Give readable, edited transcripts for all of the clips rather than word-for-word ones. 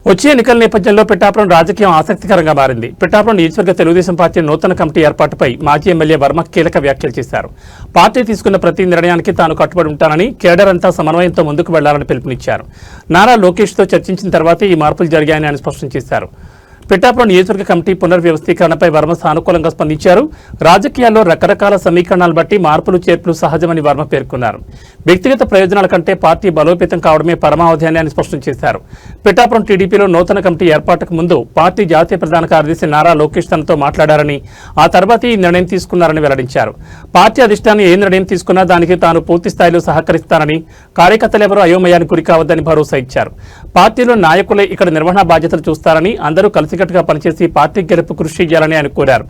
వచ్చే ఎన్నికల నేపథ్యంలో పిఠాపురం రాజకీయం ఆసక్తికరంగా మారింది. పిఠాపురం నియోజకవర్గ తెలుగుదేశం పార్టీ నూతన కమిటీ ఏర్పాటుపై మాజీ ఎమ్మెల్యే వర్మ కీలక వ్యాఖ్యలు చేశారు. పార్టీ తీసుకున్న ప్రతి నిర్ణయానికి తాను కట్టుబడి ఉంటానని, కేడర్ అంతా సమన్వయంతో ముందుకు వెళ్లాలని పిలుపునిచ్చారు. నారా లోకేష్తో చర్చించిన తర్వాతే ఈ మార్పులు జరిగాయని ఆయన స్పష్టం చేశారు. పిఠాపురం నియోజకవర్గ కమిటీ పునర్వ్యవస్థీకరణపై వర్మ సానుకూలంగా స్పందించారు. రాజకీయాల్లో రకరకాల సమీకరణాలు బట్టి మార్పులు చేర్పులు సహజమని వర్మ పేర్కొన్నారు. వ్యక్తిగత ప్రయోజనాల కంటే పార్టీ బలోపేతం కావడమే పరమావధి అని ఆయన స్పష్టం చేశారు. పిఠాపురం టీడీపీలో నూతన కమిటీ ఏర్పాటుకు ముందు పార్టీ జాతీయ ప్రధాన కార్యదర్శి నారా లోకేష్ తనతో మాట్లాడారని, ఆ తర్వాత ఈ నిర్ణయం తీసుకున్నారని వెల్లడించారు. పార్టీ అధిష్టానం ఏ నిర్ణయం తీసుకున్నా దానికి తాను పూర్తి స్థాయిలో సహకరిస్తానని, కార్యకర్తలెవరూ అయోమయానికి గురికావద్దని భరోసా ఇచ్చారు. పార్టీలో నాయకులే ఇక్కడ నిర్వహణ బాధ్యతలు చూస్తారని, అందరూ కలిసికట్టుగా పనిచేసి పార్టీ గెలుపు కృషి చేయాలని ఆయన కోరారు.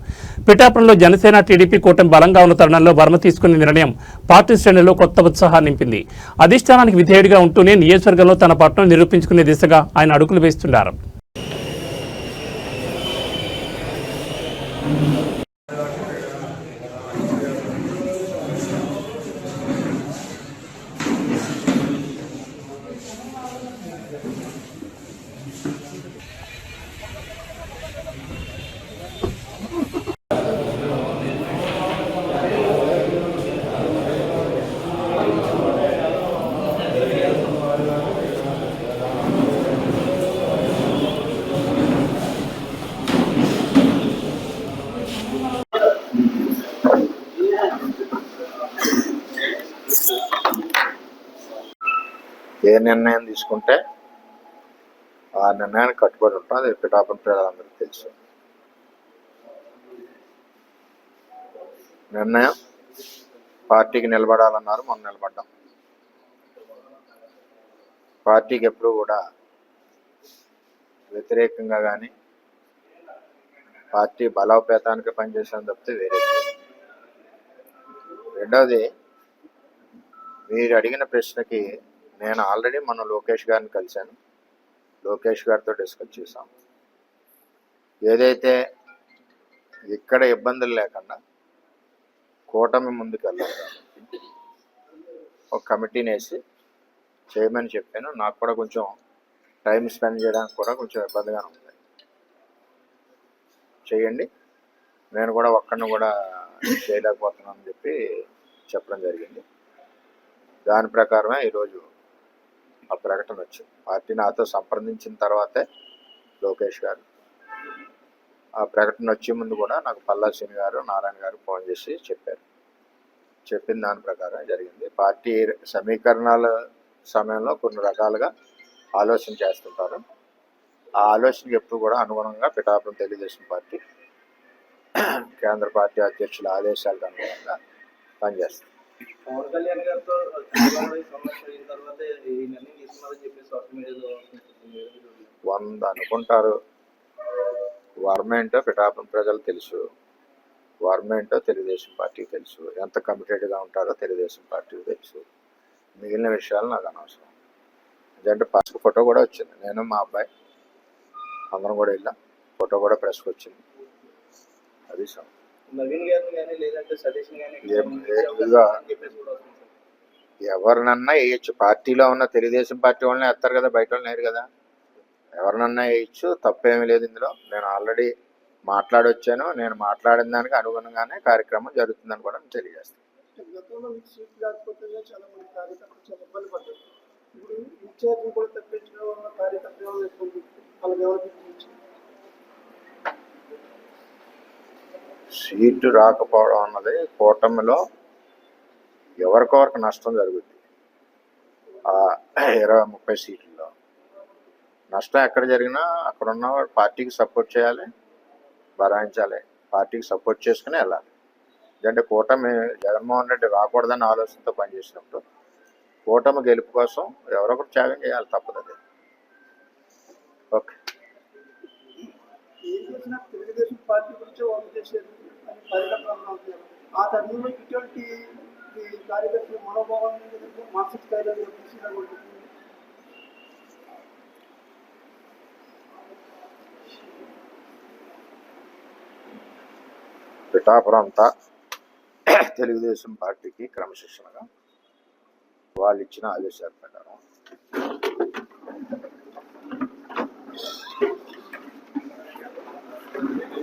పిఠాపురంలో జనసేన టీడీపీ కూటమి బలంగా ఉన్న తరుణంలో వర్మ తీసుకున్న నిర్ణయం పార్టీ శ్రేణుల్లో కొత్త ఉత్సాహాన్ని నింపింది. అధిష్టానానికి విధేయుడిగా ఉంటూనే నియోజకవర్గంలో తన పట్టును నిరూపించుకునే దిశగా ఆయన అడుగులు వేస్తున్నారు. ఏ నిర్ణయం తీసుకుంటే ఆ నిర్ణయానికి కట్టుబడి ఉంటాం. అది పిఠాపురం ప్రజలందరికీ తెలుసు. నిర్ణయం పార్టీకి నిలబడాలన్నారు, మనం నిలబడ్డాం. పార్టీకి ఎప్పుడు కూడా వ్యతిరేకంగా కానీ పార్టీ బలోపేతానికి పనిచేసాను తప్పితే వేరే. రెండవది, మీరు అడిగిన ప్రశ్నకి నేను ఆల్రెడీ మొన్న లోకేష్ గారిని కలిశాను. లోకేష్ గారితో డిస్కస్ చేశాం. ఏదైతే ఇక్కడ ఇబ్బందులు లేకుండా కూటమి ముందుకు వెళ్ళాలి కాబట్టి ఒక కమిటీని వేసి చేయమని చెప్పాను. నాకు కూడా కొంచెం టైం స్పెండ్ చేయడానికి కూడా కొంచెం ఇబ్బందిగానే ఉంది. చేయండి, నేను కూడా ఒక్కడిని కూడా చేయలేకపోతున్నాను చెప్పి చెప్పడం జరిగింది. దాని ప్రకారమే ఈరోజు ఆ ప్రకటన వచ్చింది. పార్టీ నాతో సంప్రదించిన తర్వాతే లోకేష్ గారు ఆ ప్రకటన వచ్చే ముందు కూడా నాకు పల్లా శ్రీని గారు, నారాయణ గారు ఫోన్ చేసి చెప్పారు. చెప్పిన దాని ప్రకారం జరిగింది. పార్టీ సమీకరణాల సమయంలో కొన్ని రకాలుగా ఆలోచన చేస్తుంటారు. ఆ ఆలోచనకి ఎప్పుడు కూడా అనుగుణంగా పిఠాపురం తెలుగుదేశం పార్టీ కేంద్ర పార్టీ అధ్యక్షుల ఆదేశాలకు అనుగుణంగా పనిచేస్తుంది. పవన్ కళ్యాణ్ గారితో తర్వాత ఈ నిర్ణయం తీసుకున్నారని చెప్పి సోషల్ మీడియాలో 100 అనుకుంటారు. వర్మ ఏంటో పిఠాపురం ప్రజలు తెలుసు, వర్మ ఏంటో తెలుగుదేశం పార్టీకి తెలుసు, ఎంత కమిటెడ్గా ఉంటారో తెలుగుదేశం పార్టీకి తెలుసు. మిగిలిన విషయాలు నాకు అనవసరం. ఎందుకంటే పసుపు ఫోటో కూడా వచ్చింది. నేను మా అబ్బాయి అందరం కూడా వెళ్ళాం. ఫోటో కూడా ప్రెస్కి వచ్చింది. అది నవీన్ గారిని కానీ లేదంటే సతీష్ కానీ ఎవరినన్నా వేయచ్చు. పార్టీలో ఉన్న తెలుగుదేశం పార్టీ వాళ్ళని వేస్తారు కదా, బయట వాళ్ళని వేయరు కదా. ఎవరినన్నా వేయచ్చు, తప్పేమీ లేదు ఇందులో. నేను ఆల్రెడీ మాట్లాడొచ్చాను. నేను మాట్లాడిన దానికి అనుగుణంగానే కార్యక్రమం జరుగుతుందని కూడా తెలియజేస్తాను. సీటు రాకపోవడం అన్నది కూటమిలో ఎవరికొవరికి నష్టం జరుగుద్ది. 20-30 సీట్లలో నష్టం ఎక్కడ జరిగినా అక్కడ ఉన్నవాడు పార్టీకి సపోర్ట్ చేయాలి, భరాయించాలి, పార్టీకి సపోర్ట్ చేసుకుని వెళ్ళాలి. ఎందుకంటే కూటమి జగన్మోహన్ రెడ్డి రాకూడదని ఆలోచనతో పనిచేసినప్పుడు కూటమి గెలుపు కోసం ఎవరొకరు త్యాగం చేయాలి, తప్పదు. అది ఓకే. తెలుగుదేశం పార్టీ గురించి వాళ్ళు చేసేది ఆ తరుణంలో ఇటువంటి కార్యకర్తల మనోభావాన్ని మానసిక స్థాయిలో పిఠాపురం అంతా తెలుగుదేశం పార్టీకి క్రమశిక్షణగా వాళ్ళు ఇచ్చిన ఆదేశాల ప్రకారం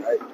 రైట్.